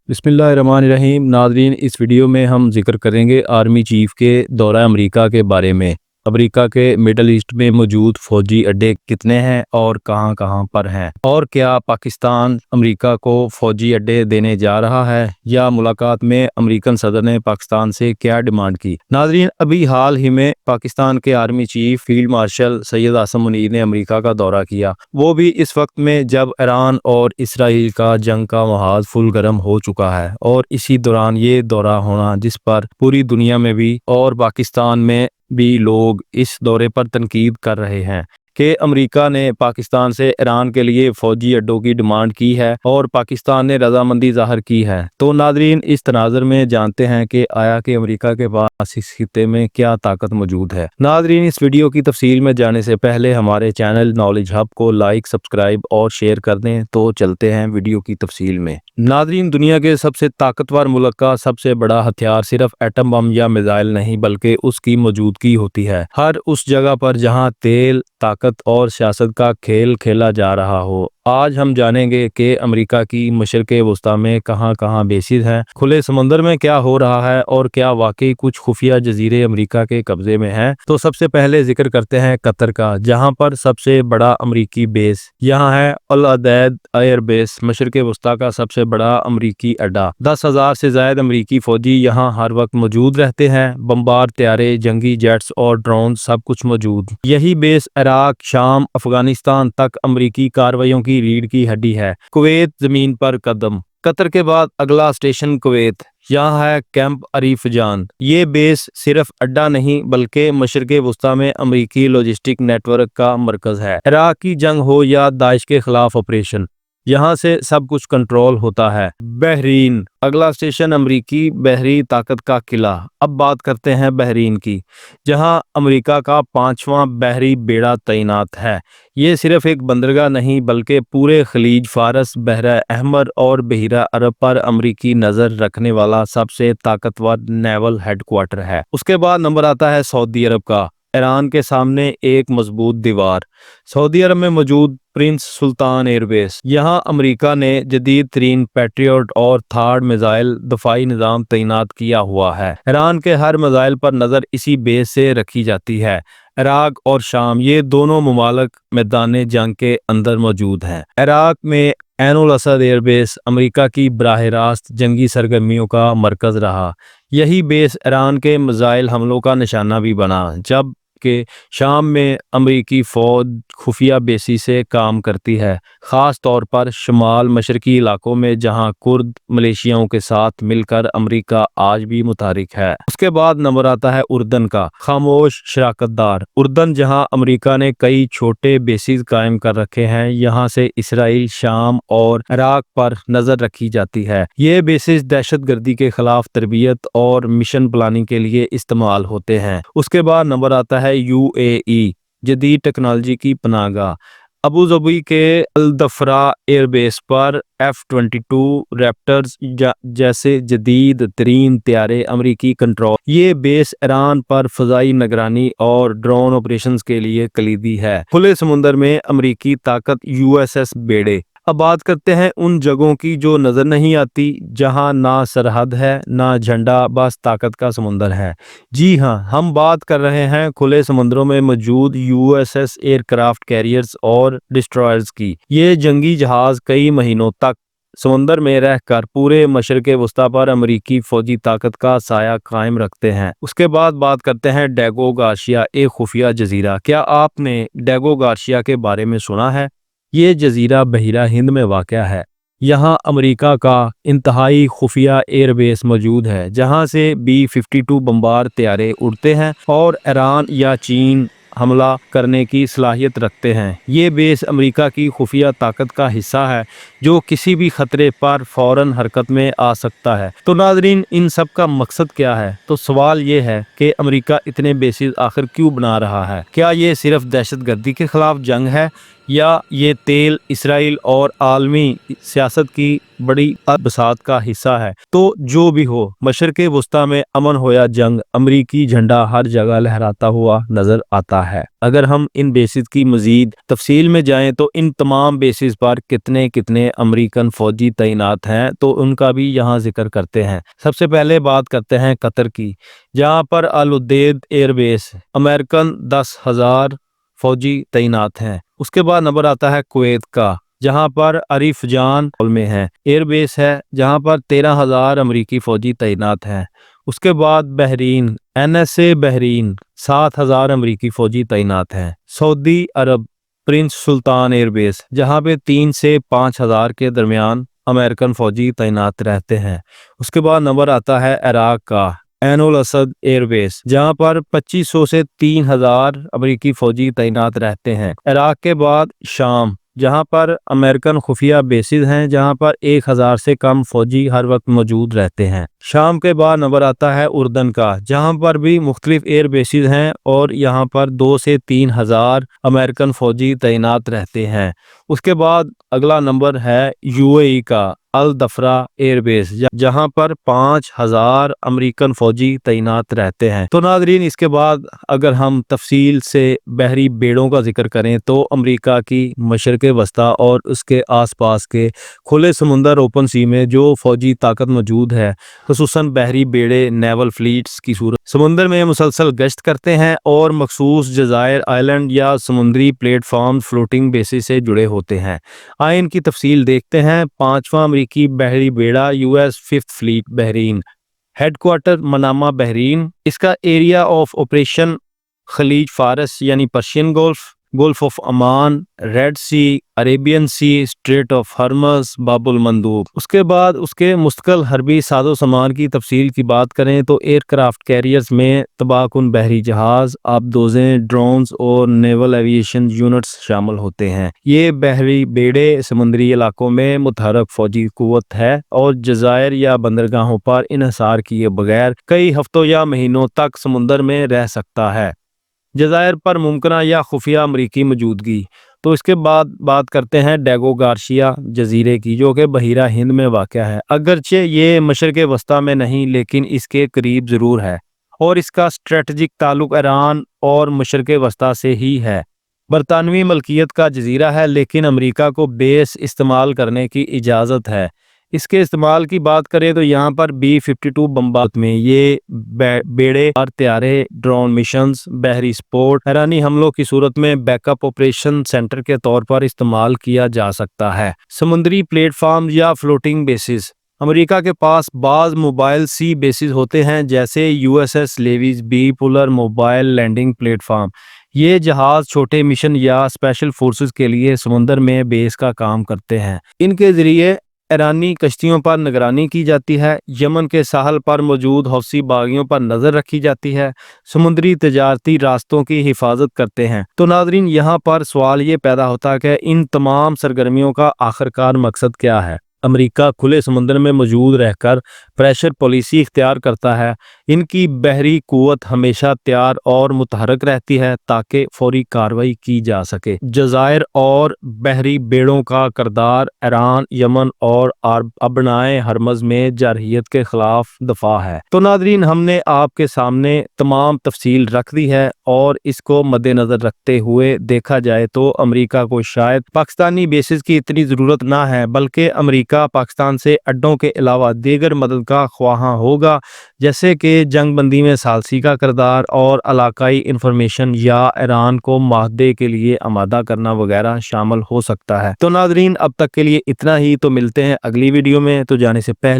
बिस्मिल्लाहिर्रहमानिर्रहीम। नाज़रीन, इस वीडियो में हम जिक्र करेंगे आर्मी चीफ के दौरा अमेरिका के बारे में। अमेरिका के मिडल ईस्ट में मौजूद फ़ौजी अड्डे कितने हैं और कहां कहां पर हैं, और क्या पाकिस्तान अमेरिका को फ़ौजी अड्डे देने जा रहा है, या मुलाकात में अमेरिकन सदर ने पाकिस्तान से क्या डिमांड की। नाज़रीन, अभी हाल ही में पाकिस्तान के army chief field marshal Syed Asim Munir ने अमेरिका का दौरा किया, वो भी इस वक्त में जब ईरान और इसराइल का जंग का महाज फुल गर्म हो चुका है। और इसी दौरान ये दौरा होना, जिस पर पूरी दुनिया में भी और पाकिस्तान में भी लोग इस दौरे पर तनकीद कर रहे हैं कि अमेरिका ने पाकिस्तान से ईरान के लिए फ़ौजी अड्डों की डिमांड की है और पाकिस्तान ने रजामंदी ज़ाहिर की है। तो नाज़रीन, इस तनाज़ुर में जानते हैं कि आया कि अमेरिका के पास इस खित्ते में क्या ताकत मौजूद है। नाज़रीन, इस वीडियो की तफसील में जाने से पहले हमारे चैनल नॉलेज हब को लाइक, सब्सक्राइब और शेयर कर दें। तो चलते हैं वीडियो की तफसील में। नाज़रीन, दुनिया के सबसे ताकतवर मुल्क का सबसे बड़ा हथियार सिर्फ एटम बम या मिसाइल नहीं, बल्कि उसकी मौजूदगी होती है हर उस जगह पर जहां तेल, ताकत और सियासत का खेल खेला जा रहा हो। आज हम जानेंगे कि अमेरिका की मशरिक़ वस्ता में कहां कहां बेसिस हैं, खुले समंदर में क्या हो रहा है, और क्या वाकई कुछ खुफिया जजीरे अमेरिका के कब्जे में हैं। तो सबसे पहले जिक्र करते हैं कतर का, जहां पर सबसे बड़ा अमेरिकी बेस यहाँ है अल उदैद एयर बेस, मशरिक़ वस्ता का सबसे बड़ा अमेरिकी अड्डा। 10,000 से ज्यादा अमेरिकी फौजी यहाँ हर वक्त मौजूद रहते हैं। बम्बार त्यारे, जंगी जेट्स और ड्रोन सब कुछ मौजूद। यही बेस इराक, शाम, अफगानिस्तान तक अमेरिकी कार्रवाइयों की रीढ़ की हड्डी है। कुवैत जमीन पर कदम। कतर के बाद अगला स्टेशन कुवैत, यहाँ है कैंप अरीफ जान। ये बेस सिर्फ अड्डा नहीं, बल्कि मशरिक़ वस्ता में अमेरिकी लॉजिस्टिक नेटवर्क का मरकज है। इराक की जंग हो या दाइश के खिलाफ ऑपरेशन, यहाँ से सब कुछ कंट्रोल होता है। बहरीन, अगला स्टेशन अमेरिकी बहरी ताकत का किला। अब बात करते हैं बहरीन की, जहाँ अमेरिका का 5वां बहरी बेड़ा तैनात है। ये सिर्फ एक बंदरगाह नहीं, बल्कि पूरे खलीज फारस, बहरा अहमर और बहिरा अरब पर अमेरिकी नजर रखने वाला सबसे ताकतवर नेवल हेडक्वार्टर है। उसके बाद नंबर आता है सऊदी अरब का। ईरान के सामने एक मजबूत दीवार। सऊदी अरब में मौजूद प्रिंस सुल्तान एयरबेस, यहाँ अमेरिका ने जदीद तरीन पैट्रियट और थार्ड मिसाइल दफाई निज़ाम तैनात किया हुआ है। ईरान के हर मिसाइल पर नज़र इसी बेस से रखी जाती है। इराक और शाम, ये दोनों ममालिक मैदान जंग के अंदर मौजूद हैं। इराक में ऐनुल असद एयरबेस अमेरिका की बराह रास्त जंगी सरगर्मियों का मरकज रहा। यही बेस ईरान के मिसाइल हमलों का निशाना भी बना, जब कि शाम में अमेरिकी फ़ौज खुफिया बेसी से काम करती है, ख़ास तौर पर शुमाल मशरकी इलाकों में, जहां कुर्द मलेशियाओं के साथ मिलकर अमेरिका आज भी मुतारिक है। उसके बाद नंबर आता है उर्दन का, खामोश शराकतदार। उर्दन, जहां अमेरिका ने कई छोटे बेसिस कायम कर रखे हैं, यहां से इसराइल, शाम और इराक पर नज़र रखी जाती है। ये बेसिस दहशत गर्दी के खिलाफ तरबियत और मिशन प्लानिंग के लिए इस्तेमाल होते हैं। उसके बाद नंबर आता है UAE, जदीद टेक्नोलॉजी की पनाहगाह। अबू धाबी के अल दफरा एयरबेस पर F-22 रैप्टर्स जैसे जदीद तरीन त्यारे अमेरिकी कंट्रोल। ये बेस ईरान पर फजाई निगरानी और ड्रोन ऑपरेशंस के लिए कलीदी है। खुले समुंदर में अमेरिकी ताकत USS बेड़े। अब बात करते हैं उन जगहों की जो नजर नहीं आती, जहां ना सरहद है ना झंडा, बस ताकत का समुंदर है। जी हाँ, हम बात कर रहे हैं खुले समुद्रों में मौजूद USS एयरक्राफ्ट कैरियर्स और डिस्ट्रॉयर्स की। ये जंगी जहाज कई महीनों तक समुंदर में रहकर पूरे मशरिक़ वस्ता पर अमेरिकी फौजी ताकत का साया कायम रखते हैं। उसके बाद बात करते हैं डेगो गार्सिया, एक खुफिया जजीरा। क्या आपने डेगो गार्सिया के बारे में सुना है? ये जजीरा बहिरा हिंद में वाक़या है। यहाँ अमेरिका का इंतहाई खुफिया एयरबेस मौजूद है, जहाँ से B-52 बम्बार त्यारे उड़ते हैं और ईरान या चीन हमला करने की सलाहियत रखते हैं। ये बेस अमेरिका की खुफिया ताकत का हिस्सा है, जो किसी भी खतरे पर फौरन हरकत में आ सकता है। तो नाजरीन, इन सब का मकसद क्या है? तो सवाल ये है कि अमेरिका इतने बेसिस आखिर क्यों बना रहा है? क्या ये सिर्फ दहशत गर्दी के खिलाफ जंग है, या ये तेल इसराइल और आलमी सियासत की बड़ी बसात का हिस्सा है। तो जो भी हो, मशरक़ वस्ता में अमन हो या जंग, अमरीकी झंडा हर जगह लहराता हुआ नजर आता है। अगर हम इन बेसिस की मजीद तफसील में जाएं तो इन तमाम बेसिस पर कितने कितने अमरीकन फौजी तैनात हैं, तो उनका भी यहाँ जिक्र करते हैं। सबसे पहले बात करते हैं कतर की, जहाँ पर अल उदेद एयरबेस अमेरिकन 10,000 फौजी तैनात हैं। उसके बाद नंबर आता है कुवैत का, जहां पर अरिफ जान में है एयरबेस है, जहां पर 13,000 अमरीकी फौजी तैनात हैं। उसके बाद बहरीन NSA बहरीन 7,000 अमरीकी फौजी तैनात हैं। सऊदी अरब प्रिंस सुल्तान एयरबेस, जहां पे 3 से 5,000 के दरमियान अमेरिकन फौजी तैनात रहते हैं। उसके बाद नंबर आता है इराक का ऐन उल असद एयरबेस, जहां पर 2500 से 3,000 अमरीकी फौजी तैनात रहते हैं। इराक के बाद शाम, जहां पर अमेरिकन खुफिया बेसिस हैं, जहां पर 1,000 से कम फौजी हर वक्त मौजूद रहते हैं। शाम के बाद नंबर आता है उर्दन का, जहां पर भी मुख्तलिफ एयर बेसिस हैं और यहां पर 2 से 3,000 अमेरिकन फौजी तैनात रहते हैं। उसके बाद अगला नंबर है UAE का अल दफरा एयरबेस, जहां पर 5,000 अमेरिकन फौजी तैनात रहते हैं। तो नादरीन, इसके बाद अगर हम तफसील से बहरी बेड़ों का जिक्र करें तो अमेरिका की मशरक़ वस्ता और उसके आसपास के खुले समुंदर ओपन सी में जो फौजी ताकत मौजूद है, खुसूसन बहरी बेड़े नेवल फ्लीट्स की सूरत समुंदर में मुसलसल गश्त करते हैं और मखसूस जज़ायर आइलैंड या समुद्री प्लेटफॉर्म फ्लोटिंग बेसिस से जुड़े होते हैं। आए इनकी तफसील देखते हैं। 5वां अमरीकी बहरी बेड़ा US 5th fleet Bahrain, headquarter Manama Bahrain. इसका एरिया ऑफ ऑपरेशन खलीज फारस यानी Persian gulf, gulf of Oman, red sea, Arabian sea, strait of Hormuz, Bab el Mandeb. उसके बाद उसके मुस्तकिल हरबी साजो सामान की तफसील की बात करें तो एयरक्राफ्ट कैरियर्स में तबाहकुन बहरी जहाज, आबदोजें, ड्रोन्स और नेवल एविएशन यूनिट्स शामिल होते हैं। ये बहरी बेड़े समुद्री इलाकों में मुतहरक फौजी कुव्वत है और जज़ायर या बंदरगाहों पर इन्हिसार किए बगैर कई हफ्तों या महीनों तक समुद्र में रह सकता है। जज़ायर पर मुमकिन या खुफिया अमरीकी मौजूदगी। तो इसके बाद बात करते हैं डेगो गार्शिया जजीरे की, जो कि बहीरा हिंद में वाक़या है। अगरचे ये मशरक़ वस्ता में नहीं, लेकिन इसके करीब ज़रूर है और इसका स्ट्रेटजिक ताल्लुक ईरान और मशरक़ वस्ता से ही है। बरतानवी मलकियत का जजीरा है, लेकिन अमरीका को बेस इस्तेमाल करने की इजाज़त है। इसके इस्तेमाल की बात करें तो यहाँ पर B-52 बम्बार में ये बेड़े और त्यारे, ड्रोन मिशंस, बहरी सपोर्ट, ईरानी हमलों की सूरत में बैकअप ऑपरेशन सेंटर के तौर पर इस्तेमाल किया जा सकता है। समुद्री प्लेटफॉर्म या फ्लोटिंग बेसिस, अमेरिका के पास बाज मोबाइल सी बेसिस होते हैं, जैसे USS Lewis B Puller mobile landing platform. ये जहाज छोटे मिशन या स्पेशल फोर्सेस के लिए समुद्र में बेस का काम करते हैं। इनके जरिए ईरानी कश्तियों पर निगरानी की जाती है, यमन के साहल पर मौजूद हौसी बागियों पर नजर रखी जाती है, समुद्री तजारती रास्तों की हिफाजत करते हैं। तो नादरीन, यहाँ पर सवाल ये पैदा होता है कि इन तमाम सरगर्मियों का आखिरकार मकसद क्या है। अमेरिका खुले समुद्र में मौजूद रहकर प्रेशर पॉलिसी इख्तियार करता है। इनकी बहरी कुव्वत हमेशा तैयार और मुतहरक रहती है ताकि फौरी कार्रवाई की जा सके। जज़ायर और बहरी बेड़ों का किरदार ईरान, यमन और अबनाए हरमज में जारहियत के खिलाफ दफा है। तो नादरीन, हमने आपके सामने तमाम तफसील रख दी है और इसको मद्देनजर रखते हुए देखा जाए तो अमेरिका को शायद पाकिस्तानी बेसिस की इतनी ज़रूरत ना है, बल्कि अमेरिका पाकिस्तान से अड्डों के अलावा दीगर मदद का ख्वाहा होगा, जैसे कि जंग बंदी में सालसी का किरदार और इलाकाई इंफॉर्मेशन या ईरान को माहदे के लिए आमादा करना वगैरह शामिल हो सकता है। तो नादरीन, अब तक के लिए इतना ही। तो मिलते हैं अगली वीडियो में। तो जाने से पहले